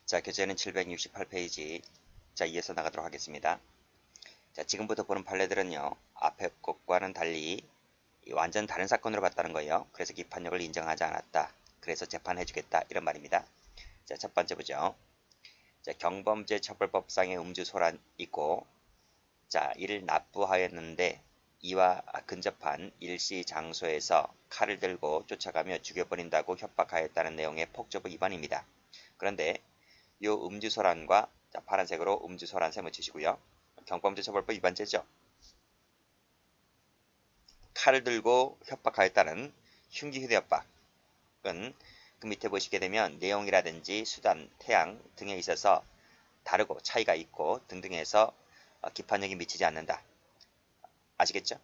자, 교재는 768페이지. 자, 이어서 나가도록 하겠습니다. 자, 지금부터 보는 판례들은요, 앞에 것과는 달리 완전 다른 사건으로 봤다는 거예요. 그래서 기판력을 인정하지 않았다. 그래서 재판해주겠다. 이런 말입니다. 자, 첫 번째 보죠. 자, 경범죄처벌법상의 음주소란 있고, 자, 이를 납부하였는데 이와 근접한 일시 장소에서 칼을 들고 쫓아가며 죽여버린다고 협박하였다는 내용의 폭저부 위반입니다. 그런데 이 음주소란과, 자, 파란색으로 음주소란 세무치시고요. 경범죄처벌법 위반죄죠. 칼을 들고 협박하였다는 흉기 휴대협박은 그 밑에 보시게 되면 내용이라든지 수단, 태양 등에 있어서 다르고 차이가 있고 등등해서 기판력이 미치지 않는다. 아시겠죠?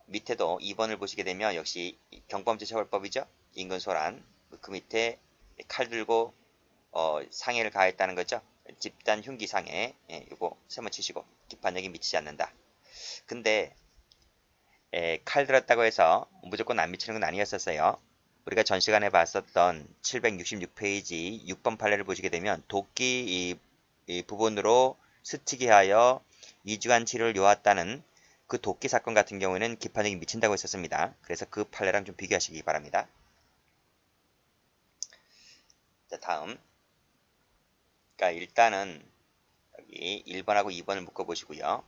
밑에도 2번을 보시게 되면 역시 경범죄처벌법이죠. 인근소란, 그 밑에 칼 들고 상해를 가했다는 거죠. 집단 흉기 상해, 이거 세무치시고 기판력이 미치지 않는다. 근데 칼 들었다고 해서 무조건 안 미치는 건 아니었었어요. 우리가 전 시간에 봤었던 766페이지 6번 판례를 보시게 되면 도끼 이 부분으로 스치게 하여 2주간 치료를 요했다는 그 도끼 사건 같은 경우에는 기판력이 미친다고 했었습니다. 그래서 그 판례랑 좀 비교하시기 바랍니다. 자, 다음. 그러니까 일단은 여기 1번하고 2번을 묶어보시고요.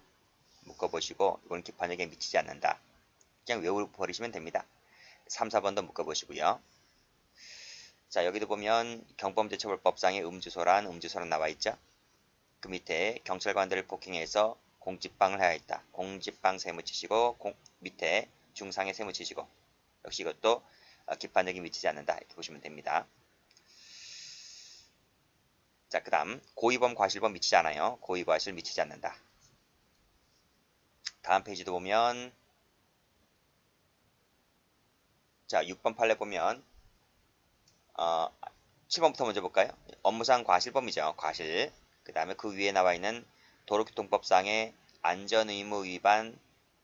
묶어보시고 이건 기판력에 미치지 않는다. 그냥 외워버리시면 됩니다. 3, 4번도 묶어보시고요. 자, 여기도 보면 경범죄처벌법상의 음주소란 나와있죠. 그 밑에 경찰관들을 폭행해서 공직방을 하여있다. 공직방 세무치시고 밑에 중상해 세무치시고 역시 이것도 기판력이 미치지 않는다. 이렇게 보시면 됩니다. 자, 그 다음 고의범 과실범 미치지 않아요. 고의과실 미치지 않는다. 다음 페이지도 보면 자, 6번 판례 보면 7번부터 먼저 볼까요? 업무상 과실범이죠. 과실. 그 다음에 그 위에 나와 있는 도로교통법상의 안전의무 위반,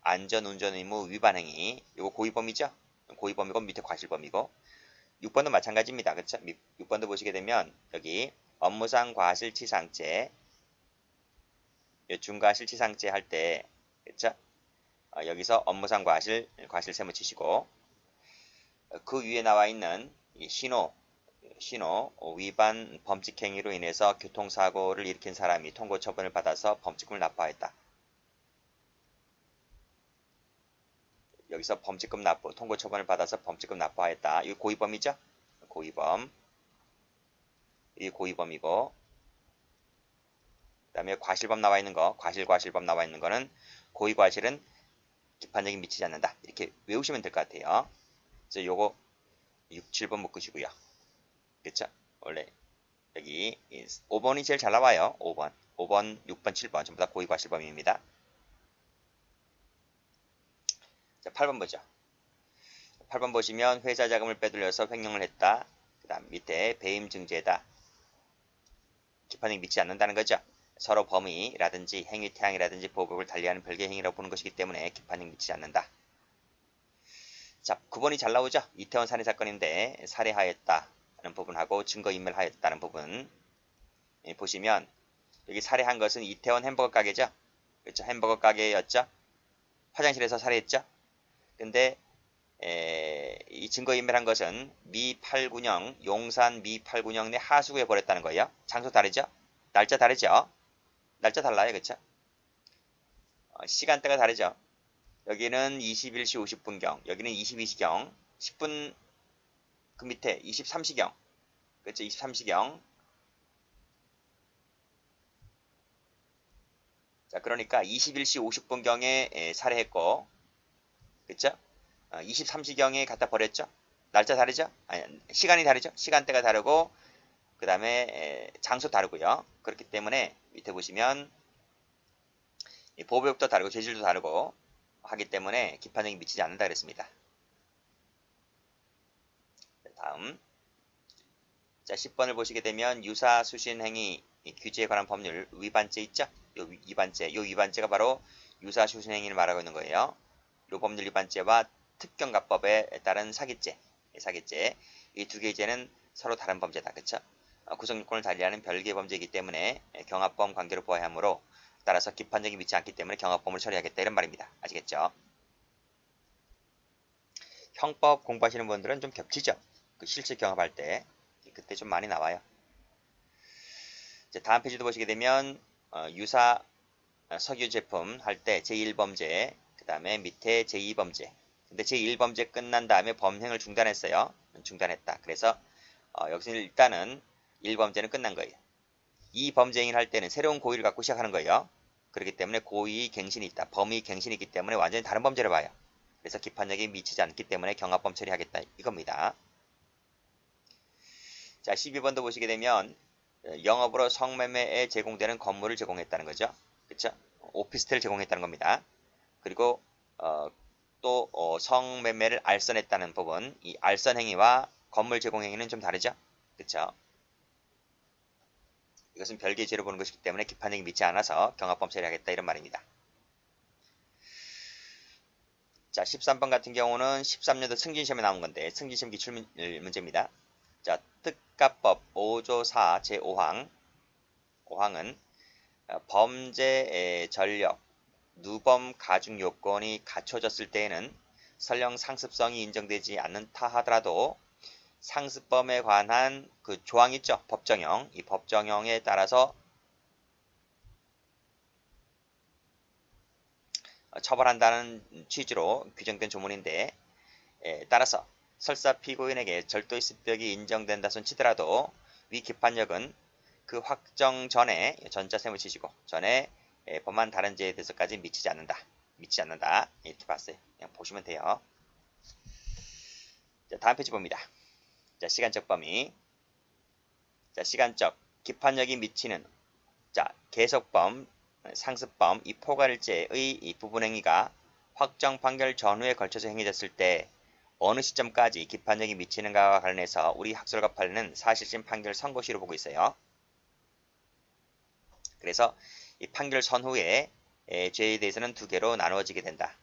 안전운전의무 위반 행위. 이거 고의범이죠? 고의범이고 밑에 과실범이고. 6번도 마찬가지입니다. 그렇죠? 6번도 보시게 되면 여기 업무상 과실치상죄, 중과실치상죄 할 때, 그렇죠? 여기서 업무상 과실 세무치시고 그 위에 나와 있는 이 신호 위반 범칙 행위로 인해서 교통사고를 일으킨 사람이 통고 처분을 받아서 범칙금을 납부하였다. 여기서 범칙금 납부, 통고 처분을 받아서 범칙금 납부하였다. 이거 고의범이죠? 고의범. 이 고의범이고, 그 다음에 과실범 나와 있는 거, 과실범 나와 있는 거는 고의과실은 기판력이 미치지 않는다. 이렇게 외우시면 될 것 같아요. 그래서 요거 6, 7번 묶으시고요. 그쵸? 원래 여기 5번이 제일 잘 나와요. 5번, 6번, 7번 전부 다 고의과실범입니다. 자, 8번 보죠. 8번 보시면 회사 자금을 빼돌려서 횡령을 했다. 그 다음 밑에 배임 증죄다. 기판력이 미치지 않는다는 거죠. 서로 범위라든지 행위 태양이라든지 보복을 달리하는 별개의 행위라고 보는 것이기 때문에 기판력이 미치지 않는다. 자, 9번이 잘 나오죠. 이태원 살해 사건인데 살해하였다는 부분하고 증거인멸하였다는 부분 보시면 여기 살해한 것은 이태원 햄버거 가게죠. 그렇죠. 햄버거 가게였죠. 화장실에서 살해했죠. 근데 이 증거인멸한 것은 미 8군영 용산 미 8군영 내 하수구에 버렸다는 거예요. 장소 다르죠. 날짜 다르죠. 날짜 달라요. 그렇죠. 시간대가 다르죠. 여기는 21시 50분경, 여기는 22시경, 10분 그 밑에 23시경, 그렇죠? 23시경. 자, 그러니까 21시 50분경에 살해했고, 그렇죠? 23시경에 갖다 버렸죠? 날짜 다르죠? 아니, 시간이 다르죠? 시간대가 다르고, 그 다음에 장소 다르고요. 그렇기 때문에 밑에 보시면 보호벽도 다르고 재질도 다르고 하기 때문에 기판력이 미치지 않는다 그랬습니다. 다음 자 10번을 보시게 되면 유사수신행위 규제에 관한 법률 위반죄 있죠? 요 위반죄가 바로 유사수신행위를 말하고 있는 거예요. 요 법률 위반죄와 특경가법에 따른 사기죄 이 두 개의 죄는 서로 다른 범죄다. 그쵸? 구성요건을 달리하는 별개의 범죄이기 때문에 경합범 관계로 보아야 하므로 따라서 기판적이 믿지 않기 때문에 경합범을 처리하겠다 이런 말입니다. 아시겠죠? 형법 공부하시는 분들은 좀 겹치죠? 그 실제 경합할 때 그때 좀 많이 나와요. 이제 다음 페이지도 보시게 되면 유사 석유 제품 할 때 제1범죄 그 다음에 밑에 제2범죄 근데 제1범죄 끝난 다음에 범행을 중단했어요. 중단했다. 그래서 여기서 일단은 1범죄는 끝난 거예요. 2범죄 행위를 할 때는 새로운 고의를 갖고 시작하는 거예요. 그렇기 때문에 고의 갱신이 있다. 범의 갱신이 있기 때문에 완전히 다른 범죄를 봐요. 그래서 기판력이 미치지 않기 때문에 경합범 처리하겠다 이겁니다. 자, 12번도 보시게 되면 영업으로 성매매에 제공되는 건물을 제공했다는 거죠. 그쵸? 오피스텔을 제공했다는 겁니다. 그리고 또 성매매를 알선했다는 부분, 이 알선 행위와 건물 제공 행위는 좀 다르죠. 그쵸? 이것은 별개의 죄로 보는 것이기 때문에 기판력이 미치 않아서 경합범 처리하겠다 이런 말입니다. 자, 13번 같은 경우는 13년도 승진시험에 나온 건데 승진시험 기출 문제입니다. 자, 특가법 5조 4 제5항 5항은 범죄의 전력, 누범 가중 요건이 갖춰졌을 때에는 설령 상습성이 인정되지 않는다 하더라도 상습범에 관한 그 조항 있죠. 법정형. 이 법정형에 따라서 처벌한다는 취지로 규정된 조문인데 따라서 설사 피고인에게 절도의 습벽이 인정된다 손 치더라도 위 기판력은 그 확정 전에 전자셈을 치시고 전에 범한 다른 죄에 대해서까지 미치지 않는다. 이렇게 봤어요. 그냥 보시면 돼요. 자, 다음 페이지 봅니다. 자, 시간적 범위. 자, 시간적 기판력이 미치는 계속범, 상습범, 이 포괄일죄의 이 부분행위가 확정 판결 전후에 걸쳐서 행해졌을 때 어느 시점까지 기판력이 미치는가와 관련해서 우리 학설과 판례는 사실심 판결 선고시로 보고 있어요. 그래서 이 판결 선후에 죄에 대해서는 두 개로 나누어지게 된다.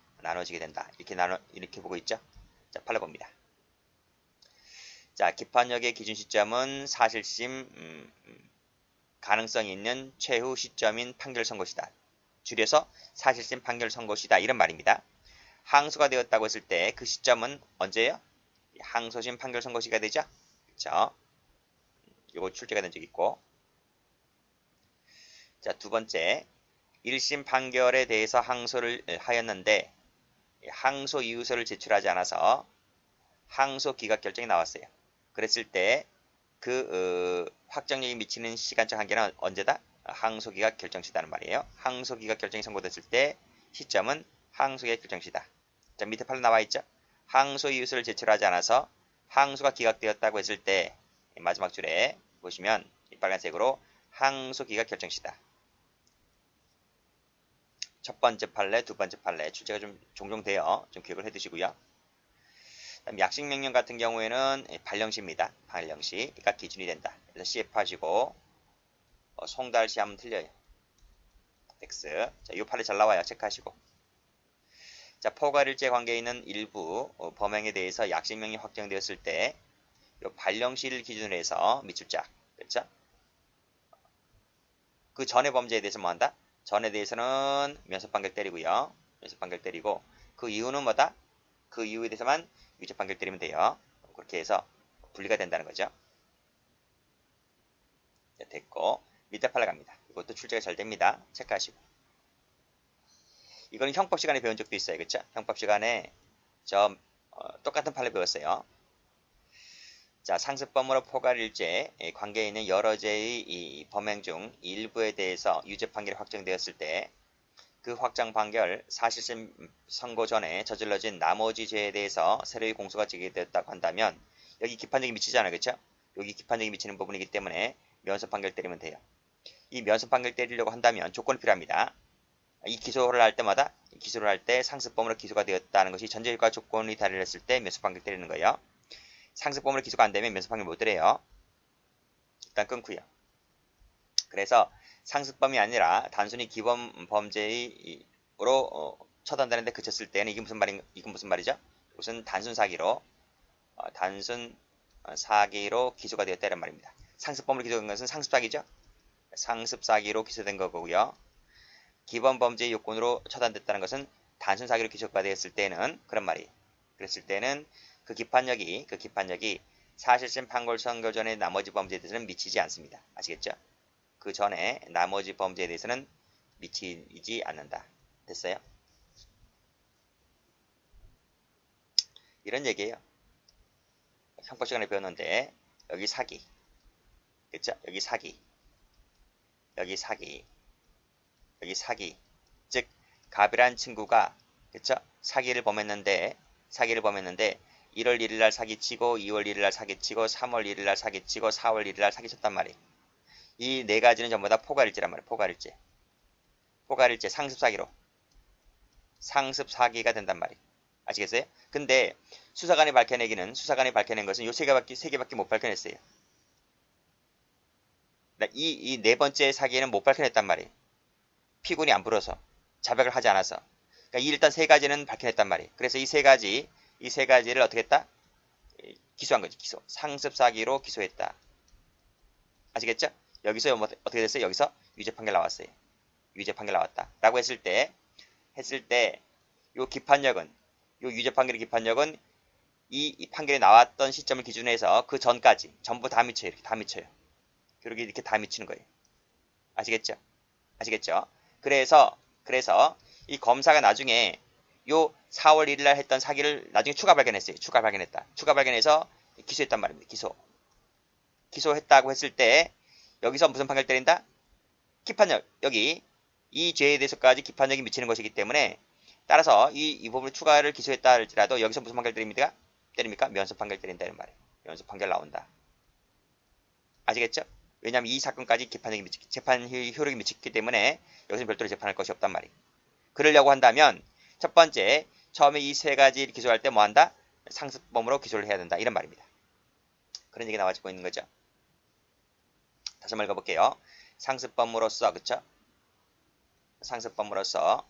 이렇게 보고 있죠. 자, 판례 봅니다. 자, 기판력의 기준 시점은 사실심 가능성이 있는 최후 시점인 판결 선고시다. 줄여서 사실심 판결 선고시다 이런 말입니다. 항소가 되었다고 했을 때 그 시점은 언제예요? 항소심 판결 선고시가 되죠. 그렇죠? 요거 출제가 된 적 있고. 자, 두 번째 1심 판결에 대해서 항소를 하였는데 항소 이유서를 제출하지 않아서 항소 기각 결정이 나왔어요. 그랬을 때 그 확정력이 미치는 시간적 한계는 언제다? 항소 기각 결정시다는 말이에요. 항소 기각 결정이 선고됐을 때 시점은 항소 기각 결정시다. 자, 밑에 판례 나와 있죠? 항소 이유서를 제출하지 않아서 항소가 기각되었다고 했을 때 마지막 줄에 보시면 이 빨간색으로 항소 기각 결정시다. 첫 번째 판례, 두 번째 판례 출제가 좀 종종 돼요. 좀 기억을 해두시고요. 다음 약식명령 같은 경우에는 발령시입니다. 발령시가 기준이 된다. 그래서 CF 하시고 송달시 하면 틀려요. X. 자, 이 판례 잘 나와요. 체크하시고. 자, 포괄일죄 관계에 있는 일부 범행에 대해서 약식명령이 확정되었을 때 이 발령시를 기준으로 해서 밑줄짝. 그렇죠? 그 전의 범죄에 대해서 뭐 한다? 전에 대해서는 면소판결 때리고요. 면소판결 때리고 그 이유는 뭐다? 그 이유에 대해서만 유죄판결 때리면 돼요. 그렇게 해서 분리가 된다는 거죠. 자, 됐고 밑에 판례 갑니다. 이것도 출제가 잘 됩니다. 체크하시고. 이거는 형법 시간에 배운 적도 있어요. 그렇죠? 형법 시간에 똑같은 판례 배웠어요. 자, 상습범으로 포괄일죄 관계에 있는 여러 죄의 이 범행 중 일부에 대해서 유죄 판결이 확정되었을 때 그 확정 판결 사실심 선고 전에 저질러진 나머지 죄에 대해서 새로이 공소가 제기되었다고 한다면 여기 기판력이 미치잖아요. 그렇죠? 여기 기판력이 미치는 부분이기 때문에 면소 판결 때리면 돼요. 이 면소 판결 때리려고 한다면 조건이 필요합니다. 이 기소를 할 때마다 기소를 할 때 상습범으로 기소가 되었다는 것이 전제효과 조건이 달했을 때 면소 판결 때리는 거예요. 상습범으로 기소가 안 되면 면소 판결 못 때려요. 일단 끊고요. 그래서 상습범이 아니라 단순히 기본 범죄로 처단되는데 그쳤을 때는 이건 무슨 말이죠? 이것은 단순 사기로 기소가 되었다 이런 말입니다. 상습범으로 기소된 것은 상습사기죠. 상습사기로 기소된 거고요. 기본 범죄 요건으로 처단됐다는 것은 단순 사기로 기소가 되었을 때는 그런 말이. 그랬을 때는 그 기판력이 사실심 판결 선고 전의 나머지 범죄에 대해서는 미치지 않습니다. 아시겠죠? 그 전에 나머지 범죄에 대해서는 미치지 않는다. 됐어요? 이런 얘기예요. 형법 시간에 배웠는데 여기 사기, 그쵸? 여기 사기, 여기 사기, 여기 사기. 즉 갑이란 친구가 그쵸? 사기를 범했는데 1월 1일날 사기치고 2월 1일날 사기치고 3월 1일날 사기치고 4월 1일날 사기쳤단 말이에요. 이 네 가지는 전부 다 포괄일죄란 말이에요. 포괄일죄. 포괄일죄 상습사기로 상습사기가 된단 말이에요. 아시겠어요? 근데 수사관이 밝혀낸 것은 요 세 개밖에 못 밝혀냈어요. 이 네 번째 사기에는 못 밝혀냈단 말이에요. 피고인이 안 불어서 자백을 하지 않아서. 그러니까 일단 세 가지는 밝혀냈단 말이에요. 그래서 이 세 가지를 어떻게 했다? 기소한 거지. 기소. 상습사기로 기소했다. 아시겠죠? 여기서 어떻게 됐어요? 여기서 유죄 판결 나왔어요. 유죄 판결 나왔다. 라고 했을 때 요 기판력은 요 유죄 판결의 기판력은 이 판결이 나왔던 시점을 기준으로 해서 그 전까지 전부 다 미쳐요. 이렇게 다 미쳐요. 이렇게 다 미치는 거예요. 아시겠죠? 아시겠죠? 그래서 이 검사가 나중에 요 4월 1일 날 했던 사기를 나중에 추가 발견했어요. 추가 발견해서 기소했단 말입니다. 기소했다고 했을 때 여기서 무슨 판결 때린다? 기판력. 여기 이 죄에 대해서까지 기판력이 미치는 것이기 때문에 따라서 이 부분을 추가를 기소했다 할지라도 여기서 무슨 판결 때립니까? 면소 판결 때린다는 말이에요. 면소 판결 나온다. 아시겠죠? 왜냐하면 이 사건까지 재판 효력이 미치기 때문에 여기서 별도로 재판할 것이 없단 말이에요. 그러려고 한다면 첫 번째 처음에 이 세 가지 기소할 때 뭐한다? 상습범으로 기소를 해야 된다. 이런 말입니다. 그런 얘기 나와지고 있는 거죠. 다시 한번 읽어볼게요. 상습범으로서 그쵸? 상습범으로서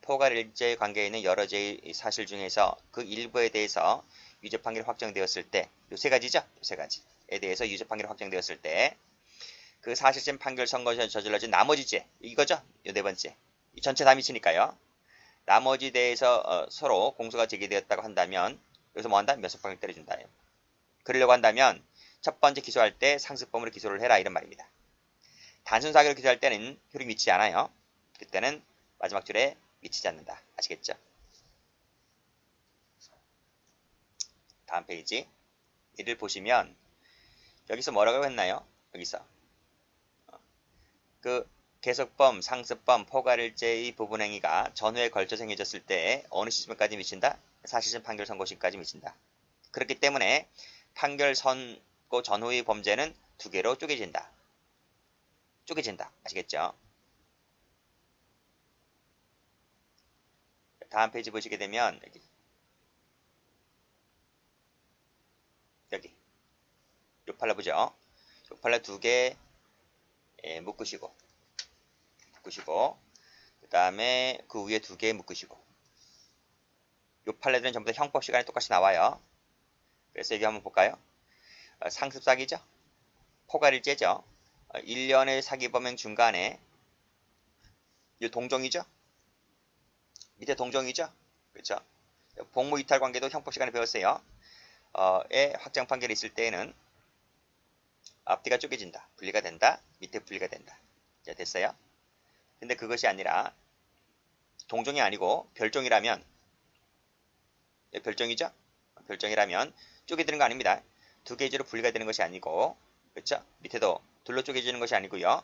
포괄일죄의 관계에 있는 여러 죄의 사실 중에서 그 일부에 대해서 유죄 판결이 확정되었을 때 요 세 가지죠? 요 세 가지에 대해서 유죄 판결이 확정되었을 때 그 사실심 판결 선고에서 저질러진 나머지 죄 이거죠? 요 네 번째 이 전체 다 미치니까요. 나머지 대해서 서로 공소가 제기되었다고 한다면 여기서 뭐한다? 면소 판결 때려준다. 그러려고 한다면 첫 번째 기소할 때 상습범으로 기소를 해라 이런 말입니다. 단순 사기로 기소할 때는 효력이 미치지 않아요. 그때는 마지막 줄에 미치지 않는다. 아시겠죠? 다음 페이지 이를 보시면 여기서 뭐라고 했나요? 여기서 그 계속범, 상습범, 포괄일죄의 부분행위가 전후에 걸쳐서 행해졌을 때 어느 시점까지 미친다? 사실심 판결 선고 시까지 미친다. 그렇기 때문에 판결 선고 전후의 범죄는 두 개로 쪼개진다. 아시겠죠? 다음 페이지 보시게 되면 여기 요팔라 보죠. 요팔라 두 개 묶으시고 그 다음에 그 위에 두 개 묶으시고 요 판례들은 전부 다 형법 시간에 똑같이 나와요. 그래서 여기 한번 볼까요? 상습사기죠. 포괄일죄죠. 1년의 사기범행 중간에 이 동종이죠. 밑에 동종이죠. 그렇죠. 복무이탈 관계도 형법 시간에 배웠어요. 의 확정 판결이 있을 때에는 앞뒤가 쪼개진다. 분리가 된다. 밑에 분리가 된다. 자, 됐어요. 근데 그것이 아니라 동종이 아니고 별종이라면 별종이죠. 별종이라면 쪼개지는 거 아닙니다. 두 개지로 분리가 되는 것이 아니고 그렇죠. 밑에도 둘로 쪼개지는 것이 아니고요.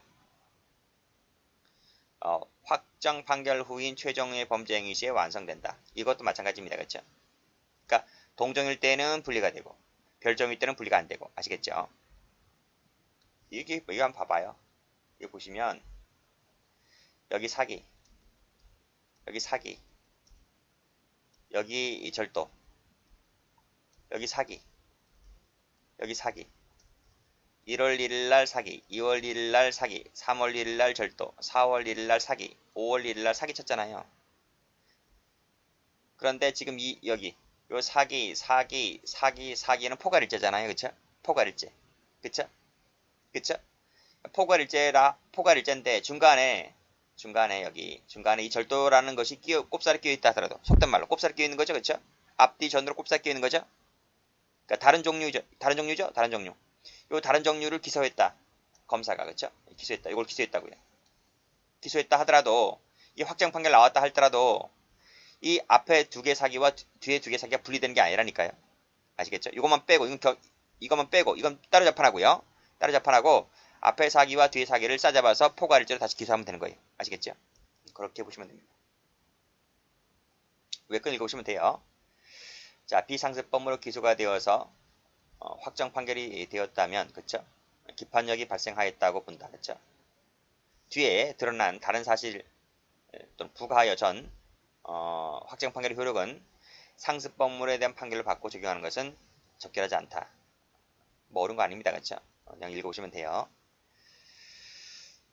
확정 판결 후인 최종의 범죄 행위 시에 완성된다. 이것도 마찬가지입니다. 그렇죠? 그러니까 동종일 때는 분리가 되고 별종일 때는 분리가 안 되고 아시겠죠? 이거 한번 봐봐요. 이거 보시면 여기 사기, 여기 절도, 여기 사기, 1월 1일 날 사기, 2월 1일 날 사기, 3월 1일 날 절도, 4월 1일 날 사기, 5월 1일 날 사기 쳤잖아요. 그런데 지금 여기 요 사기는 포괄일죄잖아요. 그쵸? 포괄일죄. 그쵸? 그쵸? 포괄일제인데 중간에 이 절도라는 것이 꼽살이 끼어 있다 하더라도 속된 말로 꼽살이 끼어 있는 거죠. 그쵸? 앞뒤 전으로 꼽살이 끼어 있는 거죠. 그러니까 다른 종류죠. 다른 종류. 요 다른 종류를 기소했다. 검사가 그쵸? 기소했다. 이걸 기소했다고요. 기소했다 하더라도 이 확정 판결 나왔다 할더라도 이 앞에 두 개 사기와 뒤에 두 개 사기가 분리되는 게 아니라니까요. 아시겠죠? 이것만 빼고 이것만 빼고 이건 따로 재판하고요. 따로 재판하고 앞에 사기와 뒤에 사기를 싸잡아서 포괄일제로 다시 기소하면 되는 거예요. 아시겠죠? 그렇게 보시면 됩니다. 외권 읽어보시면 돼요. 자, 비상습범으로 기소가 되어서 확정 판결이 되었다면 그쵸? 기판력이 발생하였다고 본다. 그쵸? 뒤에 드러난 다른 사실 또는 부가하여 전 확정 판결의 효력은 상습범물에 대한 판결을 받고 적용하는 것은 적절하지 않다. 뭐 어려운 거 아닙니다. 그쵸? 그냥 읽어보시면 돼요.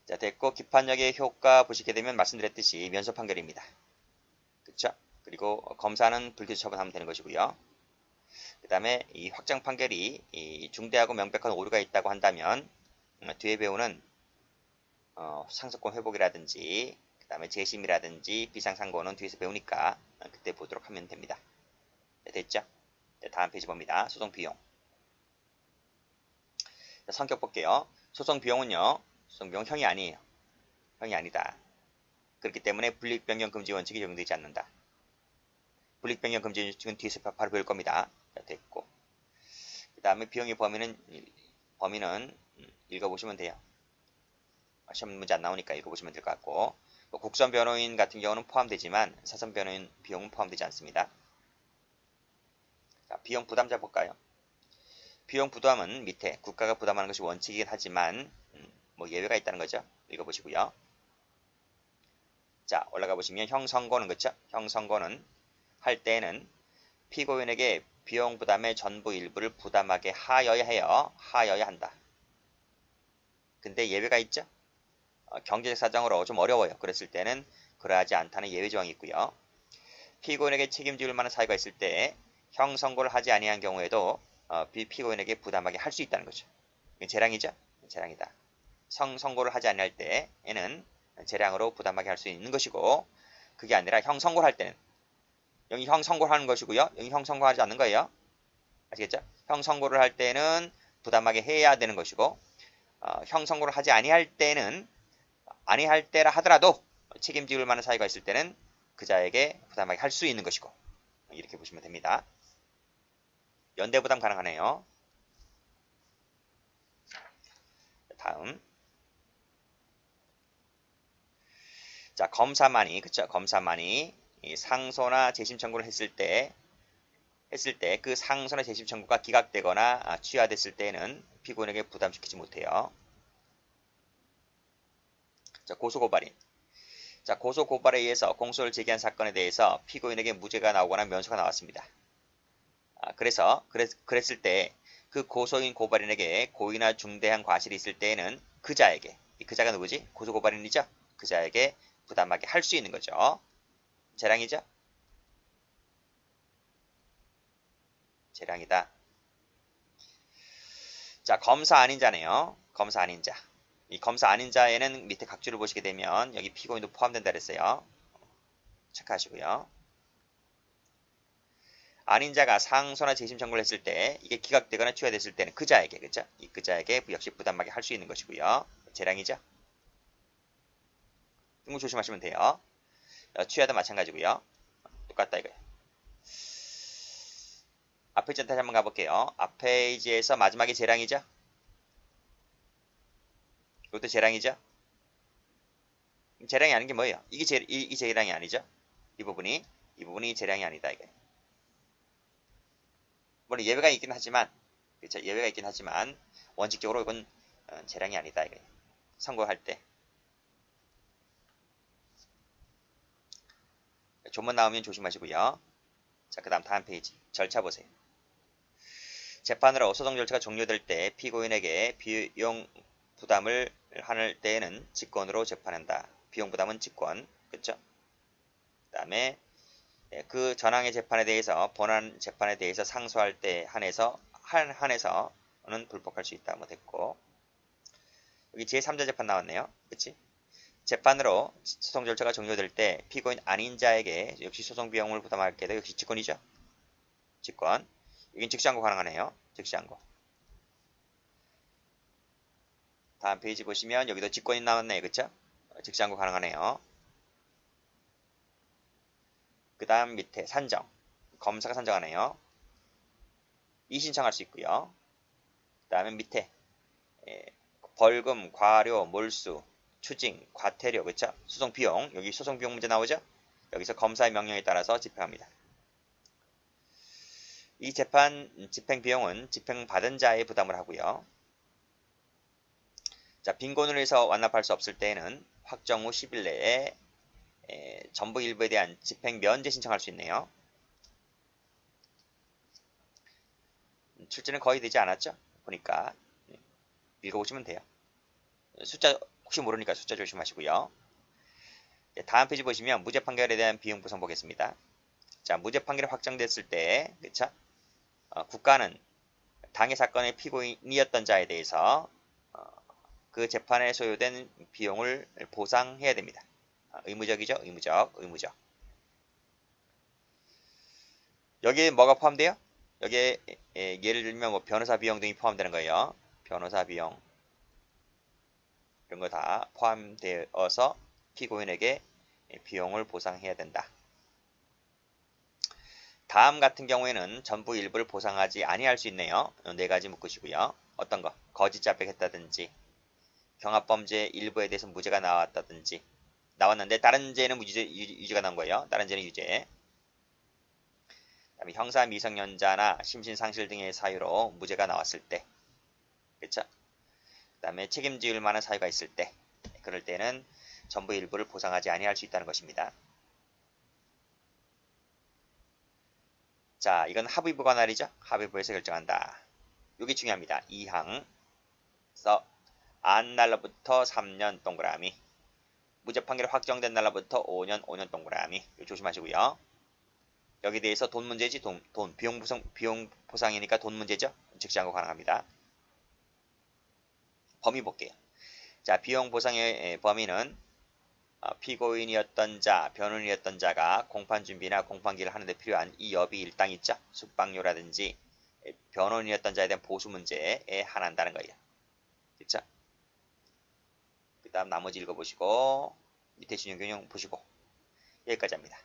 자, 됐고 기판력의 효과 보시게 되면 말씀드렸듯이 면소 판결입니다. 그쵸? 그리고 검사는 불기소 처분하면 되는 것이고요. 그 다음에 이 확정 판결이 중대하고 명백한 오류가 있다고 한다면 뒤에 배우는 상속권 회복이라든지 그 다음에 재심이라든지 비상상고는 뒤에서 배우니까 그때 보도록 하면 됩니다. 네, 됐죠? 네, 다음 페이지 봅니다. 소송 비용. 자, 성격 볼게요. 소송 비용은요. 소송 비용 형이 아니에요. 형이 아니다. 그렇기 때문에 불이익변경 금지 원칙이 적용되지 않는다. 불이익변경 금지 원칙은 뒤에서 바로 배울 겁니다. 자, 됐고. 그 다음에 비용의 범위는 읽어보시면 돼요. 시험 문제 안 나오니까 읽어보시면 될 것 같고, 국선 변호인 같은 경우는 포함되지만 사선 변호인 비용은 포함되지 않습니다. 자, 비용 부담자 볼까요? 비용 부담은 밑에 국가가 부담하는 것이 원칙이긴 하지만 뭐 예외가 있다는 거죠. 읽어보시고요. 자, 올라가 보시면 형선고는 그쵸? 형선고는 할 때에는 피고인에게 비용 부담의 전부 일부를 부담하게 하여야 해요. 하여야 한다. 근데 예외가 있죠? 경제적 사정으로 좀 어려워요. 그랬을 때는 그러하지 않다는 예외 조항이 있고요. 피고인에게 책임질 만한 사유가 있을 때 형선고를 하지 아니한 경우에도 피고인에게 부담하게 할 수 있다는 거죠. 재량이죠? 재량이다. 선고를 하지 아니할 때에는 재량으로 부담하게 할 수 있는 것이고 그게 아니라 형선고를 할 때는 여기 형선고를 하는 것이고요. 여기 형선고하지 않는 거예요. 아시겠죠? 형선고를 할 때는 부담하게 해야 되는 것이고 형선고를 하지 아니할 때는 아니할 때라 하더라도 책임질 만한 사유가 있을 때는 그자에게 부담하게 할 수 있는 것이고 이렇게 보시면 됩니다. 연대부담 가능하네요. 다음 자 검사만이 그쵸? 검사만이 상소나 재심 청구를 했을 때 그 상소나 재심 청구가 기각되거나 취하됐을 때에는 피고인에게 부담시키지 못해요. 자 고소고발인 자 고소고발에 의해서 공소를 제기한 사건에 대해서 피고인에게 무죄가 나오거나 면소가 나왔습니다. 그랬을 때 그 고소인 고발인에게 고의나 중대한 과실이 있을 때에는 그자에게 이 그자가 누구지? 고소고발인이죠? 그자에게 부담하게 할 수 있는 거죠. 재량이죠? 재량이다. 자, 검사 아닌 자네요. 검사 아닌 자. 이 검사 아닌 자에는 밑에 각주를 보시게 되면 여기 피고인도 포함된다 그랬어요. 체크하시고요. 아닌 자가 상소나 재심 청구를 했을 때 이게 기각되거나 취하됐을 때는 그자에게 그죠? 이 그자에게 역시 부담하게 할 수 있는 것이고요. 재량이죠? 이거 조심하시면 돼요. 취하도 마찬가지고요. 똑같다 이거예요. 앞 페이지 다시 한번 가볼게요. 앞 페이지에서 마지막에 재량이죠? 이것도 재량이죠? 재량이 아닌 게 뭐예요? 이 재량이 아니죠? 이 부분이 재량이 아니다 이거예요. 물론 예외가 있긴 하지만 그렇죠? 예외가 있긴 하지만 원칙적으로 이건 재량이 아니다 이거예요. 선고할 때 조문 나오면 조심하시고요. 자, 그 다음 페이지 절차 보세요. 재판으로 소송 절차가 종료될 때 피고인에게 비용 부담을 할 때에는 직권으로 재판한다. 비용 부담은 직권, 그렇죠? 그 다음에 그 전항의 재판에 대해서 본안 재판에 대해서 상소할 때 한해서는 불복할 수 있다. 뭐 됐고 여기 제3자 재판 나왔네요. 그치? 재판으로 소송 절차가 종료될 때 피고인 아닌 자에게 역시 소송 비용을 부담하게 되고 역시 직권이죠. 직권. 여긴 즉시항고 가능하네요. 즉시항고. 다음 페이지 보시면 여기도 직권이 나왔네요. 그쵸? 즉시항고 가능하네요. 그 다음 밑에 산정. 검사가 산정하네요. 이의신청할 수 있고요. 그 다음에 밑에 벌금, 과료, 몰수, 추징, 과태료, 그쵸? 소송 비용. 여기 소송 비용 문제 나오죠? 여기서 검사의 명령에 따라서 집행합니다. 이 재판 집행 비용은 집행받은 자의 부담을 하고요. 자, 빈곤을 해서 완납할 수 없을 때에는 확정 후 10일 내에 전부 일부에 대한 집행 면제 신청할 수 있네요. 출제는 거의 되지 않았죠? 보니까 읽어보시면 돼요. 숫자 혹시 모르니까 숫자 조심하시고요. 다음 페이지 보시면 무죄 판결에 대한 비용 구성 보겠습니다. 자, 무죄 판결이 확정됐을 때, 그쵸? 국가는 당해 사건의 피고인이었던 자에 대해서 그 재판에 소요된 비용을 보상해야 됩니다. 의무적이죠? 의무적. 여기에 뭐가 포함돼요? 여기에 예를 들면 뭐 변호사 비용 등이 포함되는 거예요. 변호사 비용 이런 거 다 포함되어서 피고인에게 비용을 보상해야 된다. 다음 같은 경우에는 전부 일부를 보상하지 아니할 수 있네요. 네 가지 묶으시고요. 어떤 거? 거짓 자백했다든지 경합범죄 일부에 대해서 무죄가 나왔다든지 나왔는데 다른 죄는 유죄가 나온 거예요. 다른 죄는 유죄. 그다음에 형사 미성년자나 심신상실 등의 사유로 무죄가 나왔을 때, 그렇죠? 그다음에 책임지을 만한 사유가 있을 때, 그럴 때는 전부 일부를 보상하지 아니할 수 있다는 것입니다. 자, 이건 합의부 관할이죠. 합의부에서 결정한다. 이게 중요합니다. 2항. 그래서 안 날로부터 3년 동그라미. 무죄 판결이 확정된 날로부터 5년 동그라미. 이거 조심하시고요. 여기에 대해서 돈 문제지, 돈. 비용 보상이니까 돈 문제죠. 즉시항고 가능합니다. 범위 볼게요. 자, 비용 보상의 범위는 피고인이었던 자, 변호인이었던 자가 공판 준비나 공판기를 하는데 필요한 이 여비 일당 있죠. 숙박료라든지 변호인이었던 자에 대한 보수 문제에 한한다는 거예요. 그쵸? 그 다음 나머지 읽어보시고 밑에 신용균형 보시고 여기까지 합니다.